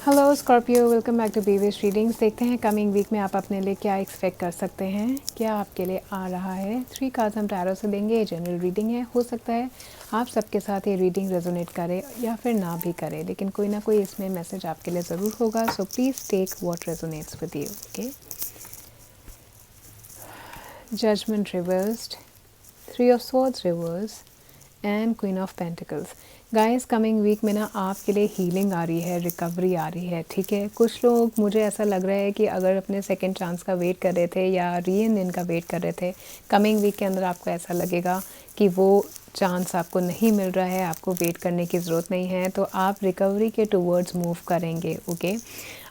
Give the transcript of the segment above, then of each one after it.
Hello Scorpio, welcome back to BVS readings. देखते हैं coming week में आप अपने लिए क्या एक्सपेक्ट कर सकते हैं, क्या आपके लिए आ रहा है। 3 कार्ड्स हम टैरो से लेंगे। ये जनरल रीडिंग है, हो सकता है आप सबके साथ ये रीडिंग रेजोनेट करे या फिर ना भी करे, लेकिन कोई ना कोई इसमें मैसेज आपके लिए ज़रूर होगा। So please take what resonates with you. Okay, judgement reversed, 3 of swords reverse and queen of pentacles. Guys, coming week में ना आपके लिए हीलिंग आ रही है, रिकवरी आ रही है। ठीक है, कुछ लोग, मुझे ऐसा लग रहा है कि अगर अपने सेकंड चांस का वेट कर रहे थे या रीयूनियन का वेट कर रहे थे, कमिंग वीक के अंदर आपको ऐसा लगेगा कि वो चांस आपको नहीं मिल रहा है, आपको वेट करने की ज़रूरत नहीं है, तो आप रिकवरी के टूवर्ड्स मूव करेंगे। ओके,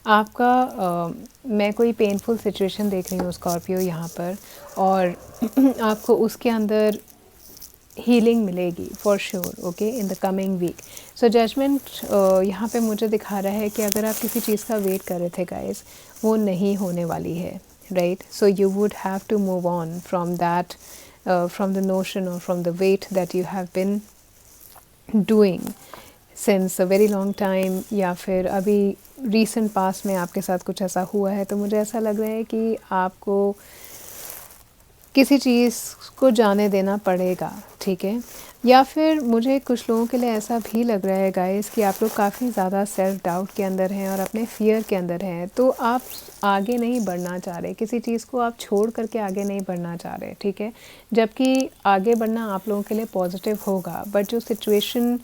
आपका मैं कोई पेनफुल सिचुएशन देख रही हूँ स्कॉर्पियो यहाँ पर, और आपको उसके अंदर हीलिंग मिलेगी for sure. Okay, in the coming week. So judgement यहाँ पे मुझे दिखा रहा है कि अगर आप किसी चीज़ का वेट कर रहे थे गाइस, वो नहीं होने वाली है, right. So you would have to move on from that, from the notion और from the wait that you have been doing since a very long time, या फिर अभी रिसेंट पास्ट में आपके साथ कुछ ऐसा हुआ है। तो मुझे ऐसा लग रहा है कि आपको किसी चीज़ को जाने देना पड़ेगा। ठीक है, या फिर मुझे कुछ लोगों के लिए ऐसा भी लग रहा है गाइस कि आप लोग काफ़ी ज़्यादा सेल्फ डाउट के अंदर हैं और अपने फियर के अंदर हैं, तो आप आगे नहीं बढ़ना चाह रहे, किसी चीज़ को आप छोड़ करके आगे नहीं बढ़ना चाह रहे। ठीक है, जबकि आगे बढ़ना आप लोगों के लिए पॉजिटिव होगा, बट जो सिचुएशन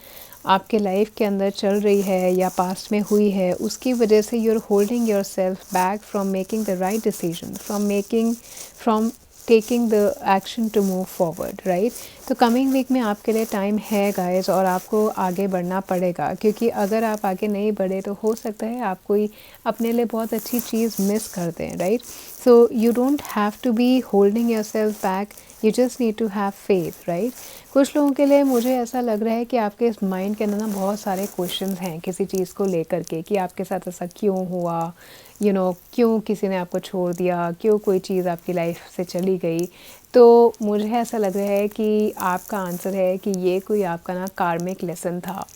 आपके लाइफ के अंदर चल रही है या पास्ट में हुई है, उसकी वजह से you are holding yourself back from making the right decision, from taking the action to move forward, right. तो कमिंग वीक में आपके लिए टाइम है गाइस, और आपको आगे बढ़ना पड़ेगा, क्योंकि अगर आप आगे नहीं बढ़े तो हो सकता है आप कोई अपने लिए बहुत अच्छी चीज़ मिस कर दें, right. So you don't have to be holding yourself back, you just need to have faith, right. कुछ लोगों के लिए मुझे ऐसा लग रहा है कि आपके इस माइंड के अंदर ना बहुत सारे क्वेश्चंस हैं किसी चीज़ को लेकर के, कि आपके साथ ऐसा क्यों हुआ, क्यों किसी ने आपको छोड़ दिया, क्यों कोई चीज़ आपकी लाइफ से चली गई। तो मुझे ऐसा लग रहा है कि आपका आंसर है कि ये कोई आपका ना कार्मिक लेसन था,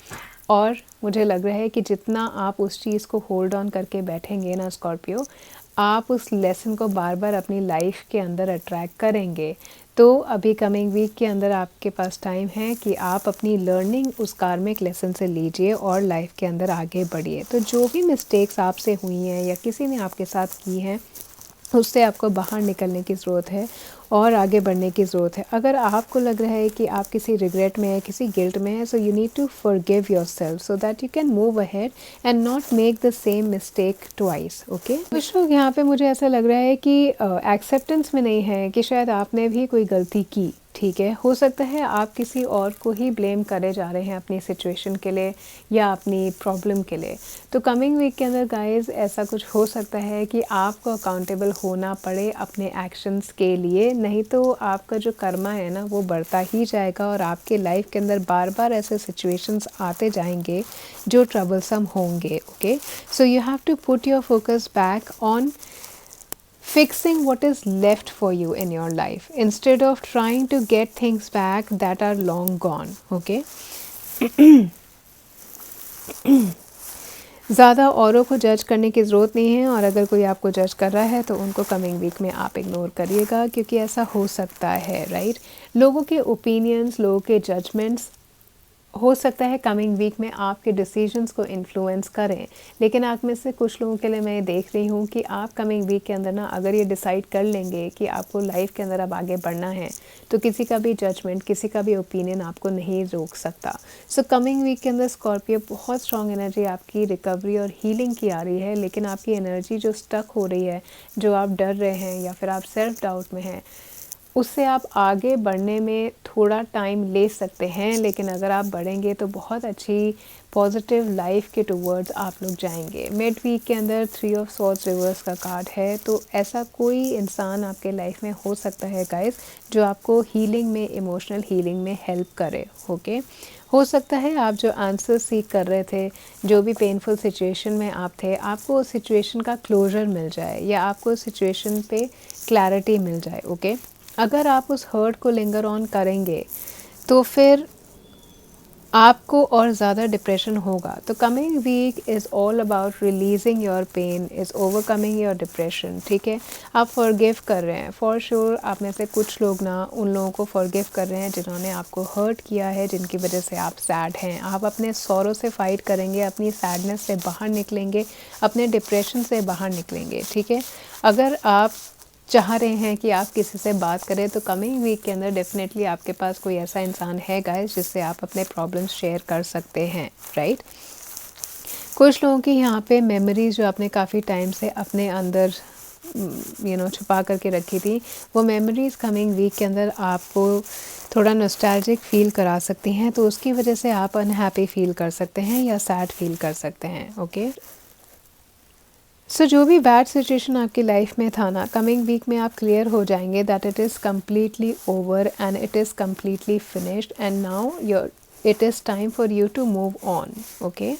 और मुझे लग रहा है कि जितना आप उस चीज़ को होल्ड ऑन करके बैठेंगे ना स्कॉर्पियो, आप उस लेसन को बार बार अपनी लाइफ के अंदर अट्रैक्ट करेंगे। तो अभी कमिंग वीक के अंदर आपके पास टाइम है कि आप अपनी लर्निंग उस कार्मिक लेसन से लीजिए और लाइफ के अंदर आगे बढ़िए। तो जो भी मिस्टेक्स आपसे हुई हैं या किसी ने आपके साथ की हैं, उससे आपको बाहर निकलने की ज़रूरत है और आगे बढ़ने की ज़रूरत है। अगर आपको लग रहा है कि आप किसी रिग्रेट में है, किसी गिल्ट में है, so you need to forgive yourself so that you can move ahead and not make the same mistake twice. Okay, कुछ लोग यहाँ पे मुझे ऐसा लग रहा है कि एक्सेप्टेंस में नहीं है कि शायद आपने भी कोई गलती की। ठीक है, हो सकता है आप किसी और को ही ब्लेम करे जा रहे हैं अपनी सिचुएशन के लिए या अपनी प्रॉब्लम के लिए। तो कमिंग वीक के अंदर गाइस ऐसा कुछ हो सकता है कि आपको अकाउंटेबल होना पड़े अपने एक्शंस के लिए, नहीं तो आपका जो कर्मा है ना वो बढ़ता ही जाएगा, और आपके लाइफ के अंदर बार बार ऐसे सिचुएशंस आते जाएंगे जो ट्रबलसम होंगे। Okay, so you have to put your focus back on fixing what is left for you in your life instead of trying to get things back that are long gone. Okay, ज़्यादा औरों को जज करने की ज़रूरत नहीं है, और अगर कोई आपको जज कर रहा है तो उनको कमिंग वीक में आप इग्नोर करिएगा, क्योंकि ऐसा हो सकता है, राइट। लोगों के ओपिनियंस, लोगों के जजमेंट्स हो सकता है कमिंग वीक में आपके डिसीजंस को इन्फ्लुएंस करें, लेकिन आप में से कुछ लोगों के लिए मैं ये देख रही हूँ कि आप कमिंग वीक के अंदर ना अगर ये डिसाइड कर लेंगे कि आपको लाइफ के अंदर अब आगे बढ़ना है, तो किसी का भी जजमेंट, किसी का भी ओपिनियन आपको नहीं रोक सकता। सो कमिंग वीक के अंदर स्कॉर्पियो बहुत स्ट्रॉन्ग एनर्जी आपकी रिकवरी और हीलिंग की आ रही है, लेकिन आपकी एनर्जी जो स्टक हो रही है, जो आप डर रहे हैं या फिर आप सेल्फ डाउट में हैं, उससे आप आगे बढ़ने में थोड़ा टाइम ले सकते हैं, लेकिन अगर आप बढ़ेंगे तो बहुत अच्छी पॉजिटिव लाइफ के टूवर्ड्स आप लोग जाएंगे। मिड वीक के अंदर 3 ऑफ स्वॉर्ड्स रिवर्स का कार्ड है, तो ऐसा कोई इंसान आपके लाइफ में हो सकता है गाइस जो आपको हीलिंग में, इमोशनल हीलिंग में हेल्प करे। ओके, हो सकता है आप जो आंसर सीख कर रहे थे, जो भी पेनफुल सिचुएशन में आप थे, आपको उस सिचुएशन का क्लोजर मिल जाए या आपको उस सिचुएशन पे क्लैरिटी मिल जाए। ओके, अगर आप उस हर्ट को लिंगर ऑन करेंगे तो फिर आपको और ज़्यादा डिप्रेशन होगा। तो coming week is all about releasing your pain, is overcoming your depression, ठीक है। आप फॉरगिव कर रहे हैं, फॉर श्योर आप में से कुछ लोग ना उन लोगों को फॉरगिव कर रहे हैं जिन्होंने आपको हर्ट किया है, जिनकी वजह से आप सैड हैं। आप अपने सॉरो से फाइट करेंगे, अपनी सैडनेस से बाहर निकलेंगे, अपने डिप्रेशन से बाहर निकलेंगे, ठीक है। अगर आप चाह रहे हैं कि आप किसी से बात करें तो कमिंग वीक के अंदर डेफिनेटली आपके पास कोई ऐसा इंसान है गाइस जिससे आप अपने प्रॉब्लम्स शेयर कर सकते हैं, राइट। कुछ लोगों की यहाँ पे मेमोरीज जो आपने काफ़ी टाइम से अपने अंदर छुपा करके रखी थी, वो मेमोरीज़ कमिंग वीक के अंदर आपको थोड़ा नॉस्टैल्जिक फील करा सकती हैं, तो उसकी वजह से आप अनहैप्पी फील कर सकते हैं या सैड फील कर सकते हैं, ओके। जो भी बैड सिचुएशन आपकी लाइफ में था ना, कमिंग वीक में आप क्लियर हो जाएंगे that it is completely over and it is completely finished and now your it is time for you to move on, okay.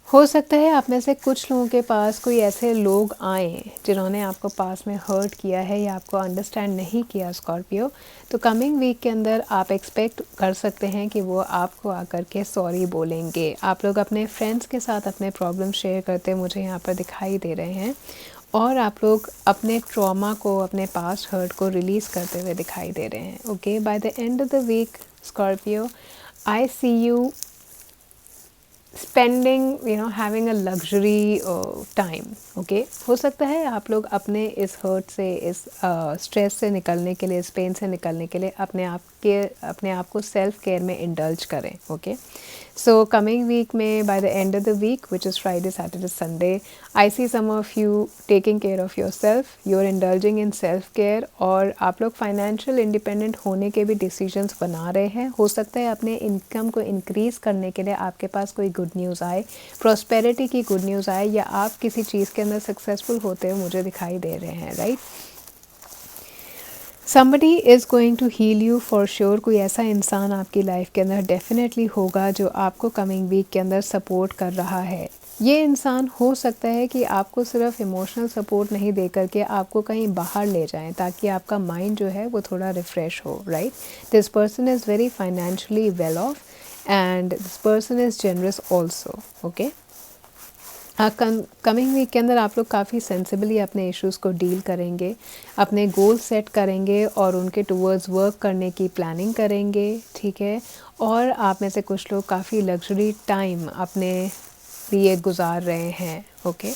हो सकता है आप में से कुछ लोगों के पास कोई ऐसे लोग आए जिन्होंने आपको पास में हर्ट किया है या आपको अंडरस्टैंड नहीं किया स्कॉर्पियो। तो कमिंग वीक के अंदर आप एक्सपेक्ट कर सकते हैं कि वो आपको आकर के सॉरी बोलेंगे। आप लोग अपने फ्रेंड्स के साथ अपने प्रॉब्लम शेयर करते मुझे यहाँ पर दिखाई दे रहे हैं और आप लोग अपने ट्रॉमा को, अपने पास्ट हर्ट को रिलीज़ करते हुए दिखाई दे रहे हैं, okay. By the end of the week Scorpio, I see you spending having a luxury time, okay. हो सकता है आप लोग अपने इस हर्ट से, इस स्ट्रेस से निकलने के लिए, इस पेन से निकलने के लिए अपने आप को सेल्फ केयर में इंडल्ज करें, ओके। सो कमिंग वीक में by the end of the week which is Friday Saturday Sunday, I see some of you taking care of yourself, you are indulging in self care, और आप लोग financial independent होने के भी decisions बना रहे हैं। हो सकता है अपने इनकम को इंक्रीज़ करने के लिए आपके पास कोई गुड न्यूज़ आए, प्रॉस्पेरिटी की गुड न्यूज़ आए, या आप किसी चीज़ के अंदर सक्सेसफुल होते हुए मुझे दिखाई दे रहे हैं, right. Somebody is going to heal you for sure. कोई ऐसा इंसान आपकी लाइफ के अंदर डेफिनेटली होगा जो आपको कमिंग वीक के अंदर सपोर्ट कर रहा है। ये इंसान हो सकता है कि आपको सिर्फ इमोशनल सपोर्ट नहीं दे करके आपको कहीं बाहर ले जाएं ताकि आपका माइंड जो है वो थोड़ा रिफ़्रेश हो, right. This person is very financially well off and this person is generous also, okay. Coming week के अंदर आप लोग काफ़ी सेंसिबली अपने इश्यूज़ को डील करेंगे, अपने गोल सेट करेंगे और उनके टूवर्ड्स वर्क करने की प्लानिंग करेंगे, ठीक है। और आप में से कुछ लोग काफ़ी लग्जरी टाइम अपने लिए गुजार रहे हैं, ओके।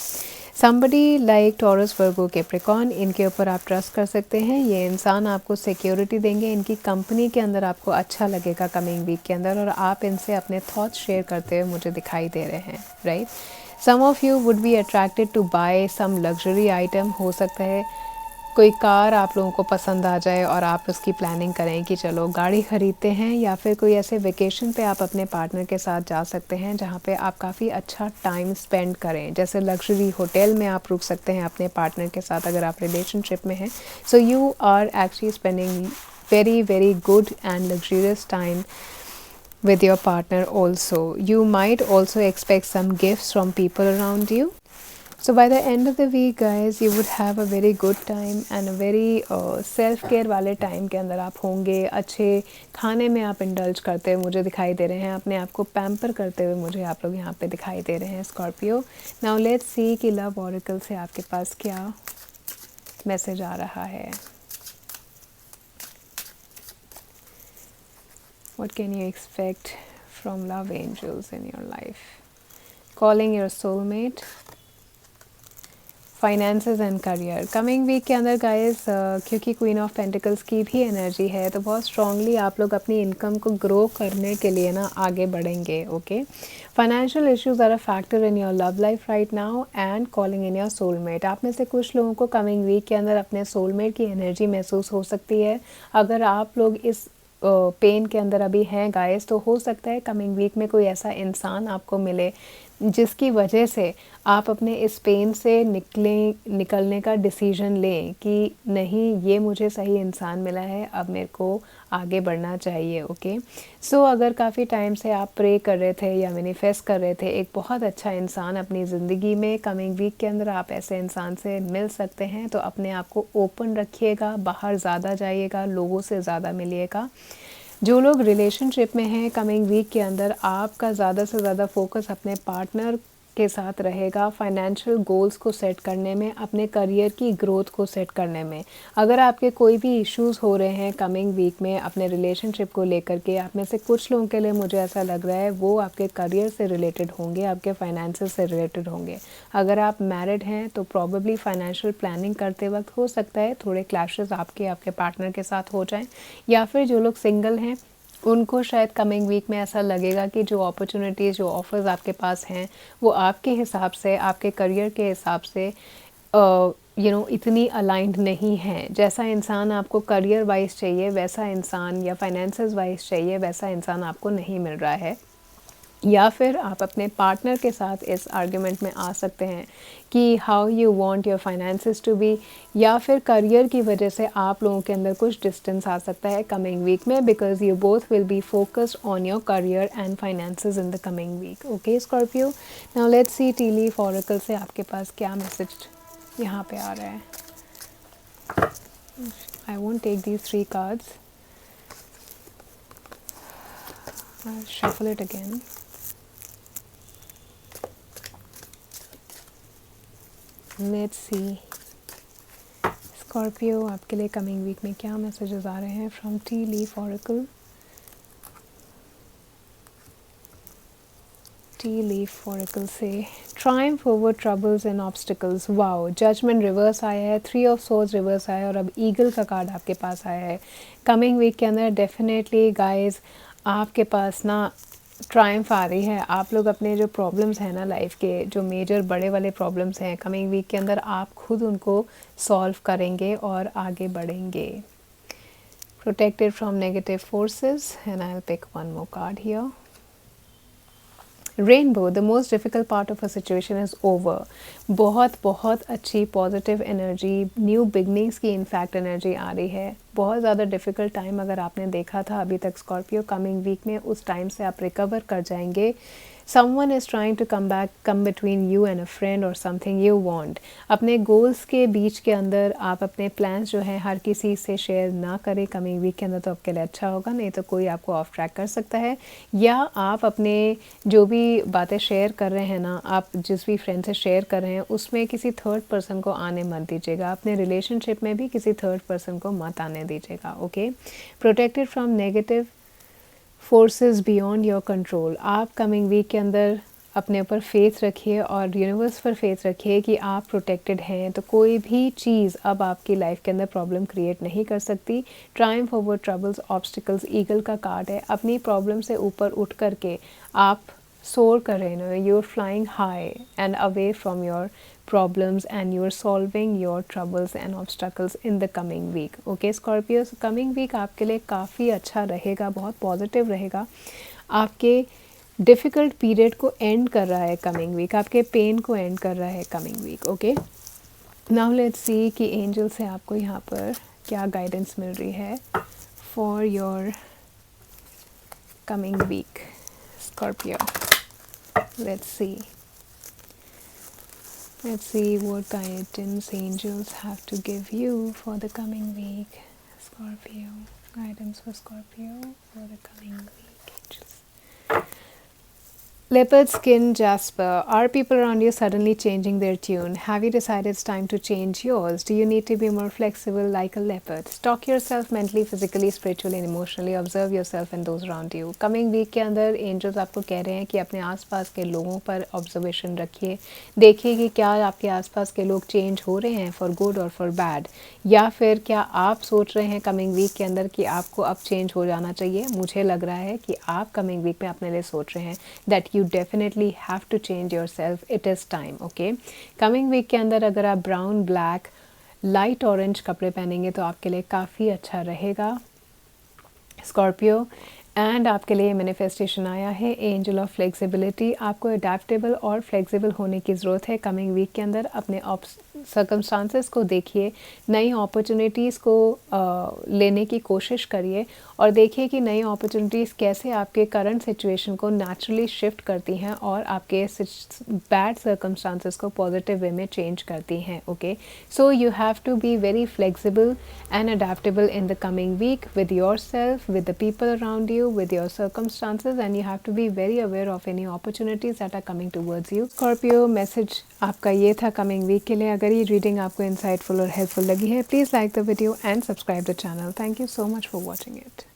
समबडी लाइक टॉरस, वर्गो, कैप्रिकॉर्न, इनके ऊपर आप ट्रस्ट कर सकते हैं। ये इंसान आपको सिक्योरिटी देंगे, इनकी कंपनी के अंदर आपको अच्छा लगेगा कमिंग वीक के अंदर, और आप इनसे अपने थॉट्स शेयर करते हुए मुझे दिखाई दे रहे हैं, right. Some of you would be attracted to buy some luxury item. हो सकता है कोई कार आप लोगों को पसंद आ जाए और आप उसकी प्लानिंग करें कि चलो गाड़ी ख़रीदते हैं, या फिर कोई ऐसे वेकेशन पे आप अपने पार्टनर के साथ जा सकते हैं जहाँ पे आप काफ़ी अच्छा टाइम स्पेंड करें। जैसे लग्जरी होटल में आप रुक सकते हैं अपने पार्टनर के साथ अगर आप रिलेशनशिप में हैं। So you are actually spending very very good and luxurious time with your partner also. You might also expect some gifts from people around you. So by the end of the week guys, you would have a very good time and a very self care वाले time के अंदर आप होंगे। अच्छे खाने में आप indulge करते हुए मुझे दिखाई दे रहे हैं, अपने आप को पैम्पर करते हुए मुझे आप लोग यहाँ पे दिखाई दे रहे हैं स्कॉर्पियो। नाउ लेट्स सी कि लव ऑरेकल से आपके पास क्या मैसेज आ रहा है। What can you expect from love angels in your life? Calling your soulmate, finances and career. Coming week के अंदर गाइस क्योंकि क्वीन ऑफ पेंटिकल्स की भी एनर्जी है तो बहुत स्ट्रांगली आप लोग अपनी इनकम को ग्रो करने के लिए ना आगे बढ़ेंगे, okay. Financial issues are a factor in your love life right now and calling in your soulmate. आप में से कुछ लोगों को कमिंग वीक के अंदर अपने सोलमेट की एनर्जी महसूस हो सकती है। अगर आप लोग इस पेन के अंदर अभी हैं गाइस, तो हो सकता है कमिंग वीक में कोई ऐसा इंसान आपको मिले जिसकी वजह से आप अपने इस पेन से निकलने का डिसीजन लें कि नहीं, ये मुझे सही इंसान मिला है, अब मेरे को आगे बढ़ना चाहिए, ओके। सो अगर काफ़ी टाइम से आप प्रे कर रहे थे या मैनिफेस्ट कर रहे थे एक बहुत अच्छा इंसान अपनी ज़िंदगी में, कमिंग वीक के अंदर आप ऐसे इंसान से मिल सकते हैं। तो अपने आप को ओपन रखिएगा, बाहर ज़्यादा जाइएगा, लोगों से ज़्यादा मिलिएगा। जो लोग रिलेशनशिप में हैं, कमिंग वीक के अंदर आपका ज़्यादा से ज़्यादा फोकस अपने पार्टनर के साथ रहेगा, फाइनेंशियल गोल्स को सेट करने में, अपने करियर की ग्रोथ को सेट करने में। अगर आपके कोई भी इश्यूज़ हो रहे हैं कमिंग वीक में अपने रिलेशनशिप को लेकर के, आप में से कुछ लोगों के लिए मुझे ऐसा लग रहा है वो आपके करियर से रिलेटेड होंगे, आपके फाइनेंसेस से रिलेटेड होंगे। अगर आप मैरिड हैं तो प्रॉबेबली फाइनेंशियल प्लानिंग करते वक्त हो सकता है थोड़े क्लैशेस आपके पार्टनर के साथ हो जाएं, या फिर जो लोग सिंगल हैं उनको शायद कमिंग वीक में ऐसा लगेगा कि जो अपॉर्चुनिटीज़, जो ऑफ़र्स आपके पास हैं वो आपके हिसाब से, आपके करियर के हिसाब से इतनी अलाइंड नहीं है। जैसा इंसान आपको करियर वाइज चाहिए वैसा इंसान, या फाइनेंसेस वाइज चाहिए वैसा इंसान आपको नहीं मिल रहा है। या फिर आप अपने पार्टनर के साथ इस आर्ग्यूमेंट में आ सकते हैं कि how you want your finances to be, या फिर करियर की वजह से आप लोगों के अंदर कुछ डिस्टेंस आ सकता है कमिंग वीक में, because you both will be focused on your career and finances in the coming week. Okay Scorpio, now let's see tea leaf oracle से आपके पास क्या मैसेज यहाँ पे आ रहा है। I won't take these 3 cards, shuffle it again. Let's see Scorpio, आपके लिए कमिंग वीक में क्या मैसेजेस आ रहे हैं from tea leaf oracle. Tea leaf oracle से triumph over troubles and obstacles. Wow, judgement reverse आया है, 3 ऑफ सोर्ड्स रिवर्स आया है, और अब ईगल का कार्ड आपके पास आया है। कमिंग वीक के अंदर डेफिनेटली गाइज आपके पास ना ट्रायम्फ आ रही है। आप लोग अपने जो प्रॉब्लम्स हैं ना लाइफ के, जो मेजर बड़े वाले प्रॉब्लम्स हैं, कमिंग वीक के अंदर आप खुद उनको सॉल्व करेंगे और आगे बढ़ेंगे। Protected from negative forces, and I will pick one more card here. Rainbow, the most difficult part of a situation is over. बहुत बहुत अच्छी पॉजिटिव एनर्जी, न्यू बिगनिंग्स की इनफैक्ट एनर्जी आ रही है। बहुत ज़्यादा डिफ़िकल्ट टाइम अगर आपने देखा था अभी तक स्कॉर्पियो, कमिंग वीक में उस टाइम से आप रिकवर कर जाएंगे। someone is trying to come between you and a friend or something you want। अपने गोल्स के बीच के अंदर आप अपने प्लान्स जो हैं हर किसी से शेयर ना करें कमिंग वीक के अंदर, तो आपके लिए अच्छा होगा, नहीं तो कोई आपको ऑफ ट्रैक कर सकता है। या आप अपने जो भी बातें शेयर कर रहे हैं ना, आप जिस भी फ्रेंड से शेयर कर रहे हैं उसमें किसी थर्ड पर्सन को आने मत दीजिएगा। अपने रिलेशनशिप में भी किसी थर्ड पर्सन को मत आने दीजिएगा। Okay, protected from negative forces beyond your control. आप कमिंग वीक के अंदर अपने ऊपर फेथ रखिए और यूनिवर्स पर फेथ रखिए कि आप प्रोटेक्टेड हैं, तो कोई भी चीज़ अब आपकी लाइफ के अंदर प्रॉब्लम क्रिएट नहीं कर सकती। Triumph over troubles obstacles, eagle का कार्ड है। अपनी प्रॉब्लम से ऊपर उठ करके आप सोर कर रहे हैं, you are flying high and away from your problems and you are solving your troubles and obstacles in the coming week। okay Scorpio, coming week आपके लिए काफ़ी अच्छा रहेगा, बहुत पॉजिटिव रहेगा। आपके डिफ़िकल्ट पीरियड को एंड कर रहा है कमिंग वीक, आपके पेन को एंड कर रहा है coming week. Okay, now let's see कि एंजल से आपको यहाँ पर क्या गाइडेंस मिल रही है for your coming week Scorpio. Let's see what guidance angels have to give you for the coming week, Scorpio. Guidance for Scorpio for the coming week, angels. Leopard skin jasper. Are people around you suddenly changing their tune? Have you decided it's time to change yours? Do you need to be more flexible like a leopard? Stalk yourself mentally, physically, spiritually and emotionally. Observe yourself and those around you. Coming week के अंदर angels आपको कह रहे हैं कि अपने आसपास के लोगों पर ऑब्जर्वेशन रखिए। देखिए कि क्या आपके आसपास के लोग चेंज हो रहे हैं फॉर गुड और फॉर बैड, या फिर क्या आप सोच रहे हैं कमिंग वीक के अंदर कि आपको अब चेंज हो जाना चाहिए। मुझे लग रहा है कि आप कमिंग वीक में अपने लिए सोच रहे हैं that you definitely have to change yourself, it is time। okay, coming week के अंदर अगर आप ब्राउन, ब्लैक, लाइट ऑरेंज कपड़े पहनेंगे तो आपके लिए काफ़ी अच्छा रहेगा स्कॉर्पियो। एंड आपके लिए मैनिफेस्टेशन आया है एंजल ऑफ फ्लेक्सिबिलिटी। आपको अडेप्टेबल और फ्लेक्सिबल होने की ज़रूरत है कमिंग वीक के अंदर। अपने सर्कमस्टांसेस को देखिए, नई अपॉर्चुनिटीज़ को लेने की कोशिश करिए और देखिए कि नई अपॉर्चुनिटीज़ कैसे आपके करंट सिचुएशन को नेचुरली शिफ्ट करती हैं और आपके बैड सर्कमस्टांसेस को पॉजिटिव वे में चेंज करती हैं. Okay, so you have to be very flexible and adaptable in the coming week with yourself, with the people around you, with your circumstances, and you have to be very aware of any opportunities that are coming towards you. Scorpio, message आपका ये था coming week के लिए. अगर ये reading आपको insightful और helpful लगी है, please like the video and subscribe the channel. Thank you so much for watching it.